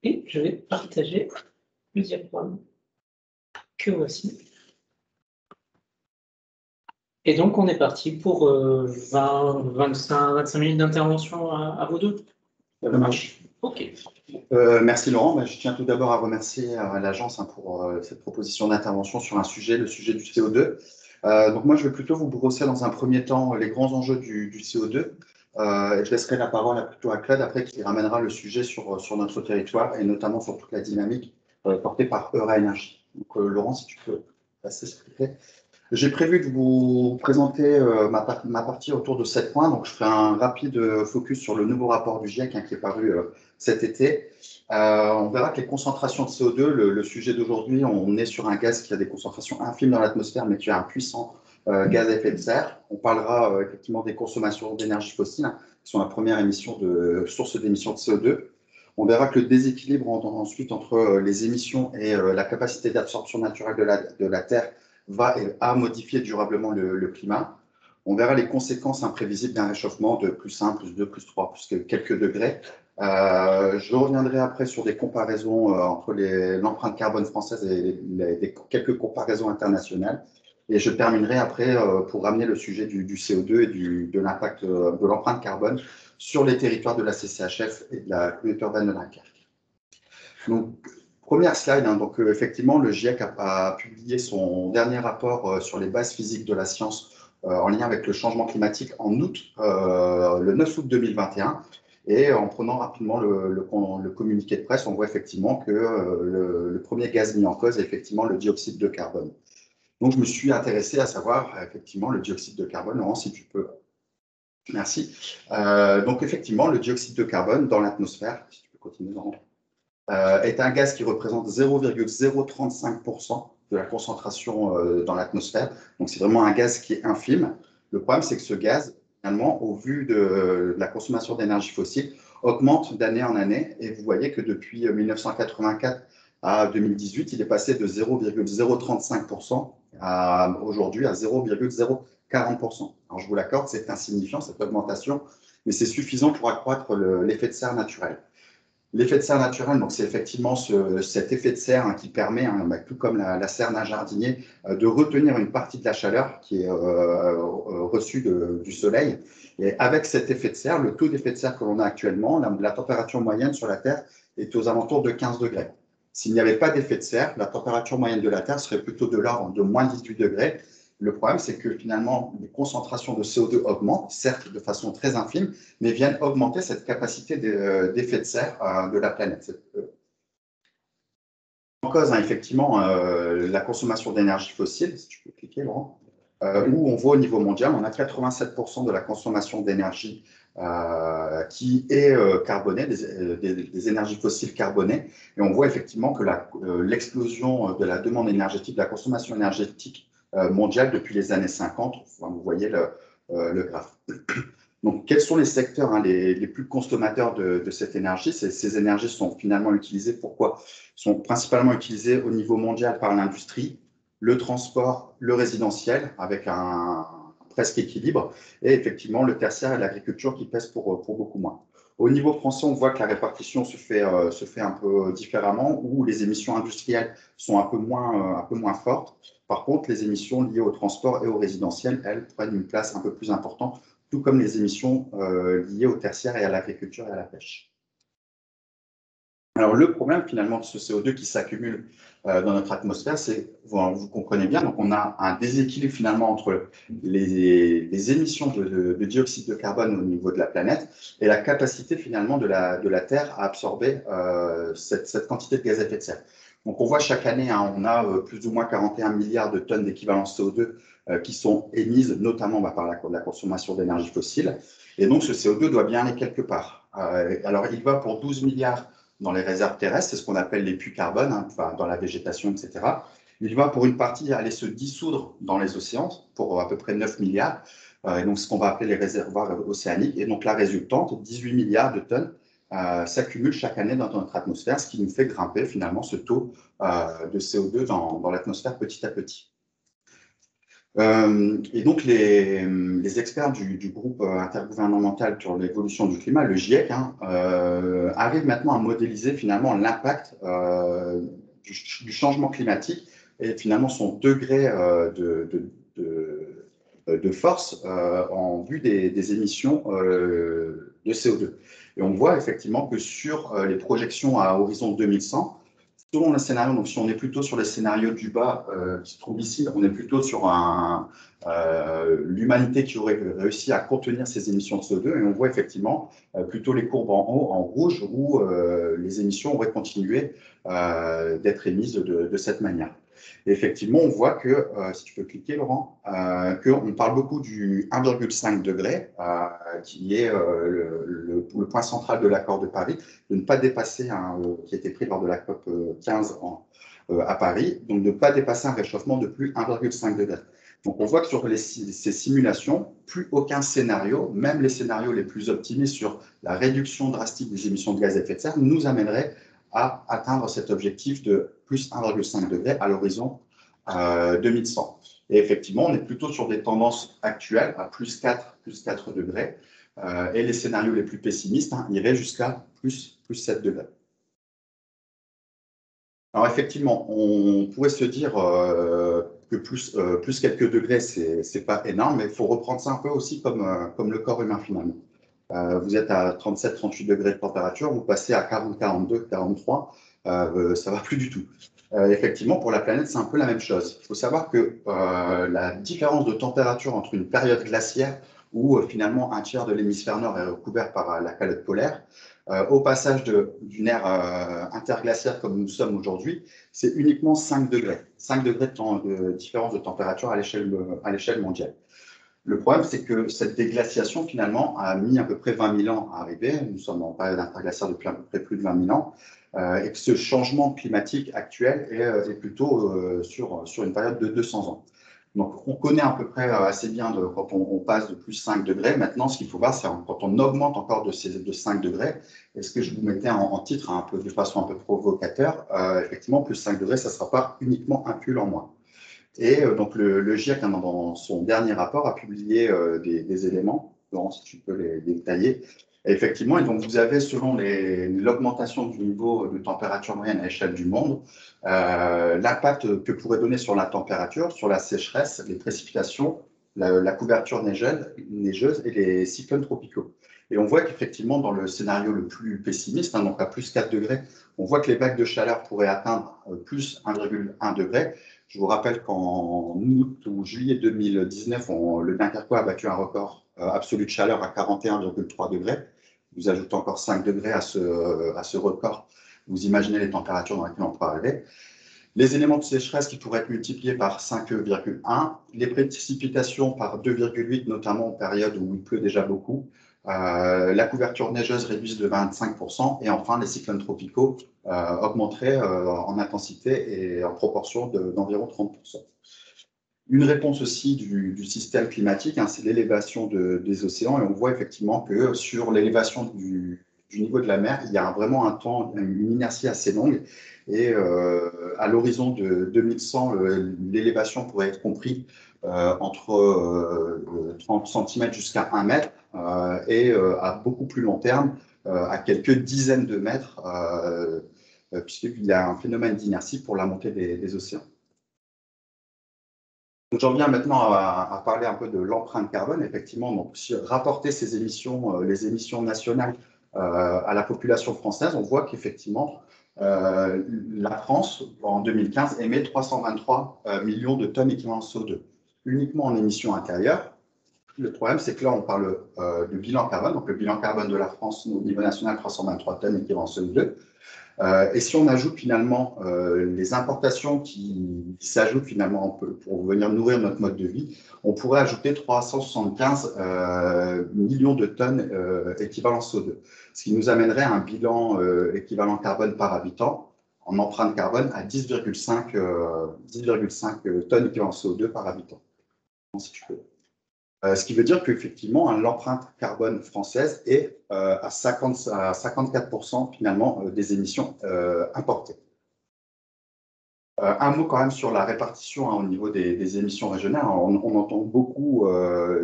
Et je vais partager le diaporama que voici. Et donc, on est parti pour 25 minutes d'intervention à vous deux. Ça marche. OK. Merci Laurent. Je tiens tout d'abord à remercier l'agence pour cette proposition d'intervention sur un sujet, le sujet du CO2. Donc moi, je vais plutôt vous brosser dans un premier temps les grands enjeux du CO2. Et je laisserai la parole plutôt à Claude après qui ramènera le sujet sur notre territoire et notamment sur toute la dynamique portée par Eura Énergie. Donc Laurent, si tu peux passer s'il te plaît. J'ai prévu de vous présenter ma partie autour de 7 points. Donc, je ferai un rapide focus sur le nouveau rapport du GIEC qui est paru cet été. On verra que les concentrations de CO2, le sujet d'aujourd'hui, on est sur un gaz qui a des concentrations infimes dans l'atmosphère, mais qui a un puissant gaz à effet de serre. On parlera effectivement des consommations d'énergie fossile, qui sont la première source d'émissions de CO2. On verra que le déséquilibre ensuite entre les émissions et la capacité d'absorption naturelle de la Terre a modifié durablement le climat. On verra les conséquences imprévisibles d'un réchauffement de +1, +2, +3, plus quelques degrés. Je reviendrai après sur des comparaisons entre l'empreinte carbone française et quelques comparaisons internationales. Et je terminerai après pour ramener le sujet du CO2 et de l'impact de l'empreinte carbone sur les territoires de la CCHF et de la communauté urbaine de Dunkerque. Donc, première slide, donc effectivement, le GIEC a publié son dernier rapport sur les bases physiques de la science en lien avec le changement climatique en août, le 9 août 2021. Et en prenant rapidement le communiqué de presse, on voit effectivement que le premier gaz mis en cause est effectivement le dioxyde de carbone. Donc, je me suis intéressé à savoir effectivement le dioxyde de carbone. Laurent, si tu peux. Merci. Donc, effectivement, le dioxyde de carbone dans l'atmosphère, si tu peux continuer, Laurent, est un gaz qui représente 0,035% de la concentration dans l'atmosphère. Donc, c'est vraiment un gaz qui est infime. Le problème, c'est que ce gaz, finalement, au vu de la consommation d'énergie fossile, augmente d'année en année. Et vous voyez que depuis 1984 à 2018, il est passé de 0,035% à aujourd'hui à 0,040%. Alors, je vous l'accorde, c'est insignifiant, cette augmentation, mais c'est suffisant pour accroître l'effet de serre naturel. L'effet de serre naturel, donc c'est effectivement cet effet de serre qui permet, tout comme la serre d'un jardinier, de retenir une partie de la chaleur qui est reçue du soleil. Et avec cet effet de serre, le taux d'effet de serre que l'on a actuellement, la température moyenne sur la Terre est aux alentours de 15 degrés. S'il n'y avait pas d'effet de serre, la température moyenne de la Terre serait plutôt de l'ordre de moins 18 degrés. Le problème, c'est que finalement, les concentrations de CO2 augmentent, certes de façon très infime, mais viennent augmenter cette capacité d'effet de serre de la planète. En cause, effectivement, la consommation d'énergie fossile, si tu peux cliquer, Laurent, où on voit au niveau mondial, on a 87% de la consommation d'énergie qui est carbonée, des énergies fossiles carbonées. Et on voit effectivement que l'explosion de la demande énergétique, de la consommation énergétique mondiale depuis les années 50, vous voyez le graphe. Donc, quels sont les secteurs les plus consommateurs de cette énergie? Ces énergies sont finalement utilisées, pourquoi? Sont principalement utilisées au niveau mondial par l'industrie, le transport, le résidentiel, avec un presque équilibre, et effectivement le tertiaire et l'agriculture qui pèsent pour beaucoup moins. Au niveau français, on voit que la répartition se fait un peu différemment, où les émissions industrielles sont un peu moins fortes. Par contre, les émissions liées au transport et au résidentiel, elles, prennent une place un peu plus importante, tout comme les émissions liées au tertiaire et à l'agriculture et à la pêche. Alors, le problème finalement de ce CO2 qui s'accumule dans notre atmosphère, c'est, vous comprenez bien, donc on a un déséquilibre finalement entre les émissions de dioxyde de carbone au niveau de la planète et la capacité finalement de la Terre à absorber cette quantité de gaz à effet de serre. Donc, on voit chaque année, on a plus ou moins 41 milliards de tonnes d'équivalent CO2 qui sont émises, notamment par la consommation d'énergie fossile. Et donc, ce CO2 doit bien aller quelque part. Alors, il va pour 12 milliards dans les réserves terrestres, c'est ce qu'on appelle les puits carbone, dans la végétation, etc. Il va pour une partie aller se dissoudre dans les océans pour à peu près 9 milliards, et donc ce qu'on va appeler les réservoirs océaniques. Et donc la résultante, 18 milliards de tonnes, s'accumulent chaque année dans notre atmosphère, ce qui nous fait grimper finalement ce taux de CO2 dans l'atmosphère petit à petit. Et donc, les experts du groupe intergouvernemental sur l'évolution du climat, le GIEC, arrivent maintenant à modéliser finalement l'impact du changement climatique et finalement son degré de force en vue des émissions de CO2. Et on voit effectivement que sur les projections à horizon 2100, selon le scénario, donc si on est plutôt sur les scénarios du bas qui se trouvent ici, on est plutôt sur l'humanité qui aurait réussi à contenir ses émissions de CO2, et on voit effectivement plutôt les courbes en haut, en rouge, où les émissions auraient continué d'être émises de cette manière. Et effectivement, on voit que, si tu peux cliquer, Laurent, qu'on parle beaucoup du 1,5 degré, qui est le point central de l'accord de Paris, de ne pas dépasser, qui a été pris lors de la COP 15 à Paris, donc de ne pas dépasser un réchauffement de plus 1,5 degré. Donc on voit que sur ces simulations, plus aucun scénario, même les scénarios les plus optimistes sur la réduction drastique des émissions de gaz à effet de serre, nous amènerait à atteindre cet objectif de plus 1,5 degré à l'horizon 2100. Et effectivement, on est plutôt sur des tendances actuelles à plus 4 degrés. Et les scénarios les plus pessimistes iraient jusqu'à plus 7 degrés. Alors effectivement, on pourrait se dire que plus quelques degrés, c'est pas énorme, mais il faut reprendre ça un peu aussi comme le corps humain finalement. Vous êtes à 37-38 degrés de température, vous passez à 40, 42, 43, ça va plus du tout. Effectivement, pour la planète, c'est un peu la même chose. Il faut savoir que la différence de température entre une période glaciaire où finalement un tiers de l'hémisphère nord est recouvert par la calotte polaire, au passage d'une ère interglaciaire comme nous sommes aujourd'hui, c'est uniquement 5 degrés. 5 degrés de différence de température à l'échelle mondiale. Le problème, c'est que cette déglaciation, finalement, a mis à peu près 20 000 ans à arriver. Nous sommes en période interglaciaire depuis à peu près plus de 20 000 ans. Et que ce changement climatique actuel est plutôt sur une période de 200 ans. Donc, on connaît à peu près assez bien quand on passe de plus 5 degrés. Maintenant, ce qu'il faut voir, c'est quand on augmente encore de 5 degrés, et ce que je vous mettais en titre de façon un peu provocateur, effectivement, plus 5 degrés, ça ne sera pas uniquement un pull en moins. Et donc, le GIEC, dans son dernier rapport, a publié des éléments, Laurent, si tu peux les détailler. Et effectivement, et donc vous avez, selon l'augmentation du niveau de température moyenne à l'échelle du monde, l'impact que pourrait donner sur la température, sur la sécheresse, les précipitations, la couverture neigeuse et les cyclones tropicaux. Et on voit qu'effectivement, dans le scénario le plus pessimiste, donc à plus 4 degrés, on voit que les vagues de chaleur pourraient atteindre plus 1,1 degré. Je vous rappelle qu'en août ou juillet 2019, le Dunkerquois a battu un record absolu de chaleur à 41,3 degrés. Vous ajoutez encore 5 degrés à ce record. Vous imaginez les températures dans lesquelles on peut arriver. Les éléments de sécheresse qui pourraient être multipliés par 5,1, les précipitations par 2,8, notamment en période où il pleut déjà beaucoup, la couverture neigeuse réduite de 25%, et enfin les cyclones tropicaux augmenteraient en intensité et en proportion d'environ 30%. Une réponse aussi du système climatique, c'est l'élévation des océans, et on voit effectivement que sur l'élévation du niveau de la mer, il y a vraiment une inertie assez longue, et à l'horizon de 2100, l'élévation pourrait être comprise entre 30 cm jusqu'à 1 mètre, et à beaucoup plus long terme, à quelques dizaines de mètres, puisqu'il y a un phénomène d'inertie pour la montée des océans. Donc, j'en viens maintenant à parler un peu de l'empreinte carbone. Effectivement, donc, si rapporter ces émissions, les émissions nationales à la population française, on voit qu'effectivement, la France, en 2015, émet 323 millions de tonnes équivalent CO2, uniquement en émissions intérieures. Le problème, c'est que là, on parle de bilan carbone. Donc, le bilan carbone de la France au niveau national, 323 tonnes équivalent CO2. Et si on ajoute finalement les importations qui s'ajoutent finalement pour venir nourrir notre mode de vie, on pourrait ajouter 375 millions de tonnes équivalent CO2, ce qui nous amènerait à un bilan équivalent carbone par habitant en empreinte carbone à 10,5 tonnes équivalent CO2 par habitant. Si tu peux. Ce qui veut dire qu'effectivement, l'empreinte carbone française est à 54% finalement des émissions importées. Un mot quand même sur la répartition au niveau des émissions régionales. On entend beaucoup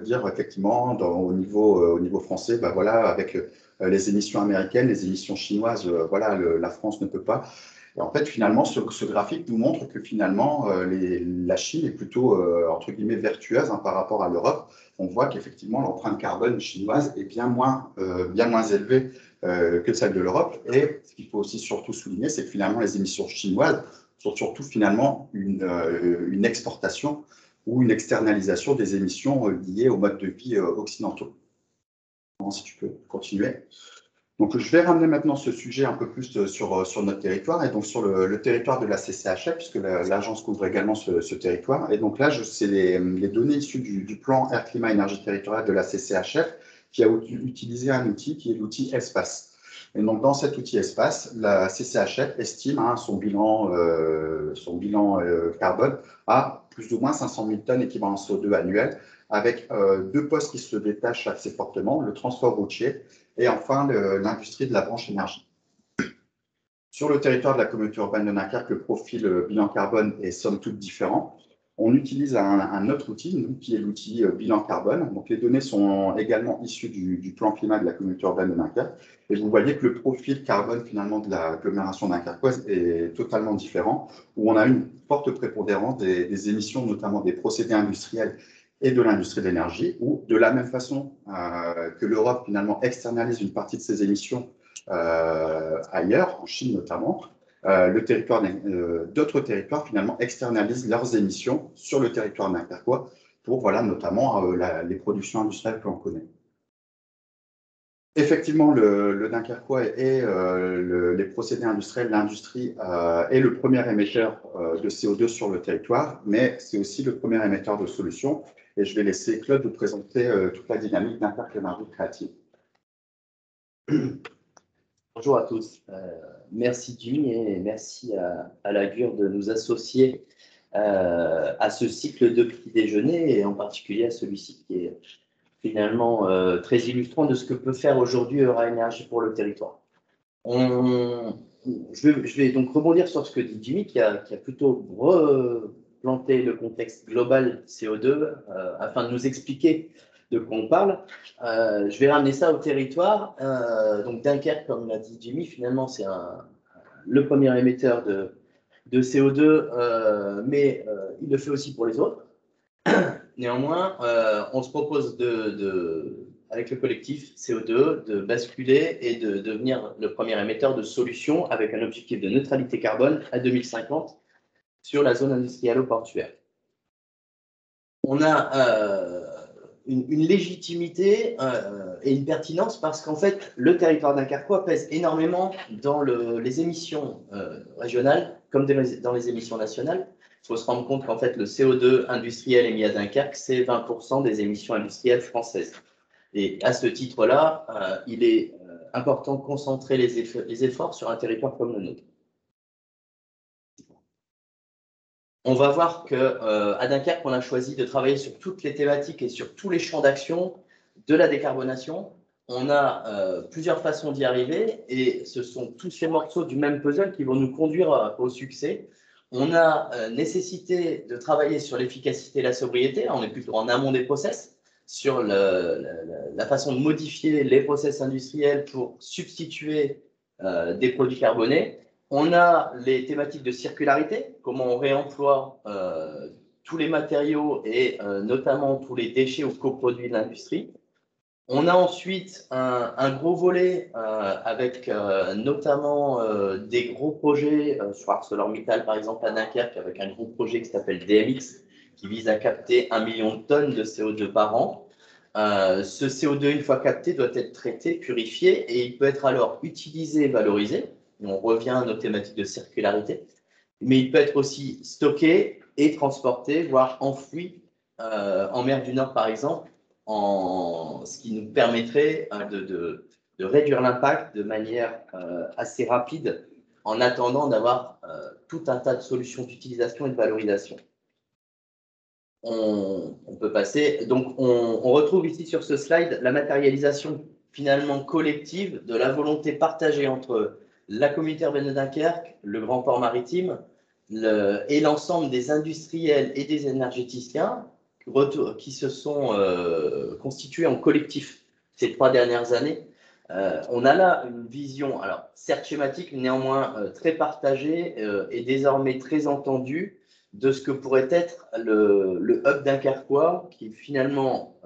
dire effectivement au niveau français, bah, voilà, avec les émissions américaines, les émissions chinoises, voilà, la France ne peut pas. Et en fait, finalement, ce graphique nous montre que finalement, la Chine est plutôt, entre guillemets, vertueuse par rapport à l'Europe. On voit qu'effectivement, l'empreinte carbone chinoise est bien moins élevée que celle de l'Europe. Et ce qu'il faut aussi surtout souligner, c'est que finalement, les émissions chinoises sont surtout finalement une exportation ou une externalisation des émissions liées au mode de vie occidentaux. Si tu peux continuer. Donc, je vais ramener maintenant ce sujet un peu plus sur notre territoire et donc sur le territoire de la CCHF, puisque l'agence couvre également ce territoire. Et donc là, c'est les données issues du plan Air, Climat, Énergie territoriale de la CCHF qui a utilisé un outil qui est l'outil Espace. Et donc, dans cet outil Espace, la CCHF estime son bilan carbone à plus ou moins 500 000 tonnes équivalent CO2 annuel, avec deux postes qui se détachent assez fortement, le transport routier et enfin l'industrie de la branche énergie. Sur le territoire de la communauté urbaine de Dunkerque, le profil bilan carbone est somme toute différent. On utilise un autre outil, qui est l'outil bilan carbone. Donc, les données sont également issues du plan climat de la communauté urbaine de Dunkerque. Et vous voyez que le profil carbone finalement de l'agglomération dunkerquoise est totalement différent, où on a une forte prépondérance des émissions, notamment des procédés industriels et de l'industrie de l'énergie, où de la même façon que l'Europe finalement externalise une partie de ses émissions ailleurs, en Chine notamment, d'autres territoires finalement externalisent leurs émissions sur le territoire dunkerquois pour voilà, notamment les productions industrielles que l'on connaît. Effectivement, le Dunkerquois et les procédés industriels, l'industrie est le premier émetteur de CO2 sur le territoire, mais c'est aussi le premier émetteur de solutions. Et je vais laisser Claude vous présenter toute la dynamique Dunkerque Énergie Créative. Bonjour à tous. Merci Jimmy et merci à la GUR de nous associer à ce cycle de petit déjeuner et en particulier à celui-ci qui est finalement très illustrant de ce que peut faire aujourd'hui Eura Énergie pour le territoire. Je vais donc rebondir sur ce que dit Jimmy qui a plutôt replanté le contexte global CO2 afin de nous expliquer de quoi on parle. Je vais ramener ça au territoire. Donc Dunkerque, comme l'a dit Jimmy, finalement c'est le premier émetteur de CO2, mais il le fait aussi pour les autres. Néanmoins, on se propose avec le collectif CO2 de basculer et de devenir le premier émetteur de solutions avec un objectif de neutralité carbone à 2050 sur la zone industrielle portuaire. On a une légitimité et une pertinence parce qu'en fait, le territoire dunkerquois pèse énormément dans les émissions régionales comme dans les émissions nationales. Il faut se rendre compte qu'en fait, le CO2 industriel émis à Dunkerque, c'est 20% des émissions industrielles françaises. Et à ce titre-là, il est important de concentrer les efforts sur un territoire comme le nôtre. On va voir qu'à Dunkerque, on a choisi de travailler sur toutes les thématiques et sur tous les champs d'action de la décarbonation. On a plusieurs façons d'y arriver et ce sont tous ces morceaux du même puzzle qui vont nous conduire au succès. On a nécessité de travailler sur l'efficacité et la sobriété. On est plutôt en amont des process, sur la façon de modifier les process industriels pour substituer des produits carbonés. On a les thématiques de circularité, comment on réemploie tous les matériaux et notamment tous les déchets ou coproduits de l'industrie. On a ensuite un gros volet avec notamment des gros projets sur ArcelorMittal, par exemple à Dunkerque, avec un gros projet qui s'appelle DMX, qui vise à capter 1 million de tonnes de CO2 par an. Ce CO2, une fois capté, doit être traité, purifié, et il peut être alors utilisé et valorisé. On revient à nos thématiques de circularité, mais il peut être aussi stocké et transporté, voire enfoui en mer du Nord, par exemple, ce qui nous permettrait de réduire l'impact de manière assez rapide en attendant d'avoir tout un tas de solutions d'utilisation et de valorisation. On peut passer. Donc, on retrouve ici sur ce slide la matérialisation finalement collective de la volonté partagée entre la communauté urbaine de Dunkerque, le grand port maritime et l'ensemble des industriels et des énergéticiens qui se sont constitués en collectif ces 3 dernières années. On a là une vision, alors certes schématique, néanmoins très partagée et désormais très entendue de ce que pourrait être le hub dunkerquois, qui finalement,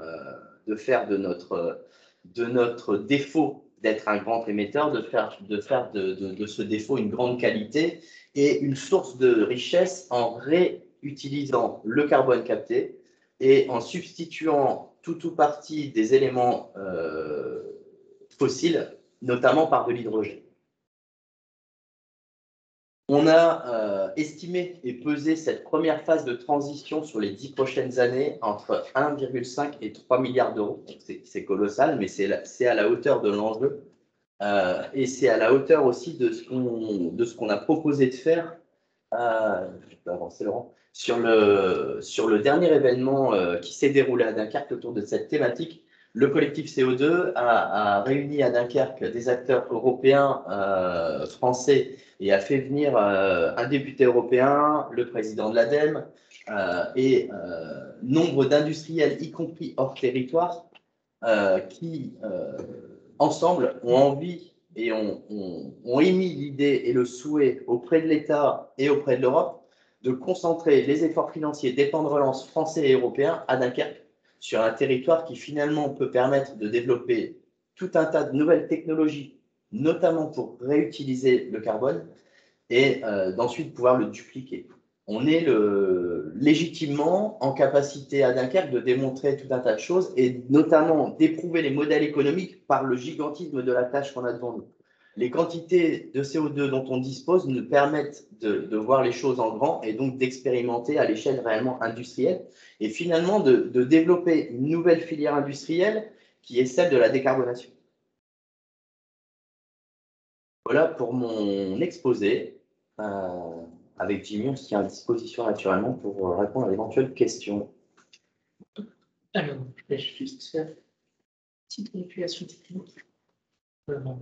de faire de notre défaut d'être un grand émetteur, de faire de ce défaut une grande qualité et une source de richesse en réutilisant le carbone capté et en substituant tout ou partie des éléments fossiles, notamment par de l'hydrogène. On a estimé et pesé cette première phase de transition sur les 10 prochaines années entre 1,5 et 3 milliards d'euros. C'est colossal, mais c'est à la hauteur de l'enjeu. Et c'est à la hauteur aussi de ce qu'on a proposé de faire. Je peux avancer, Laurent. Sur le dernier événement qui s'est déroulé à Dunkerque autour de cette thématique, le collectif CO2 a réuni à Dunkerque des acteurs européens, français, et a fait venir un député européen, le président de l'ADEME, et nombre d'industriels, y compris hors territoire, qui, ensemble, ont envie et ont émis l'idée et le souhait auprès de l'État et auprès de l'Europe de concentrer les efforts financiers des plans de relance français et européens à Dunkerque, sur un territoire qui finalement peut permettre de développer tout un tas de nouvelles technologies, notamment pour réutiliser le carbone, et d'ensuite pouvoir le dupliquer. On est légitimement en capacité à Dunkerque de démontrer tout un tas de choses et notamment d'éprouver les modèles économiques par le gigantisme de la tâche qu'on a devant nous. Les quantités de CO2 dont on dispose nous permettent de voir les choses en grand et donc d'expérimenter à l'échelle réellement industrielle et finalement de développer une nouvelle filière industrielle qui est celle de la décarbonation. Voilà pour mon exposé. Avec Jimmy, on se tient à disposition naturellement pour répondre à d'éventuelles questions. Alors, je vais juste faire une petite manipulation technique. Voilà.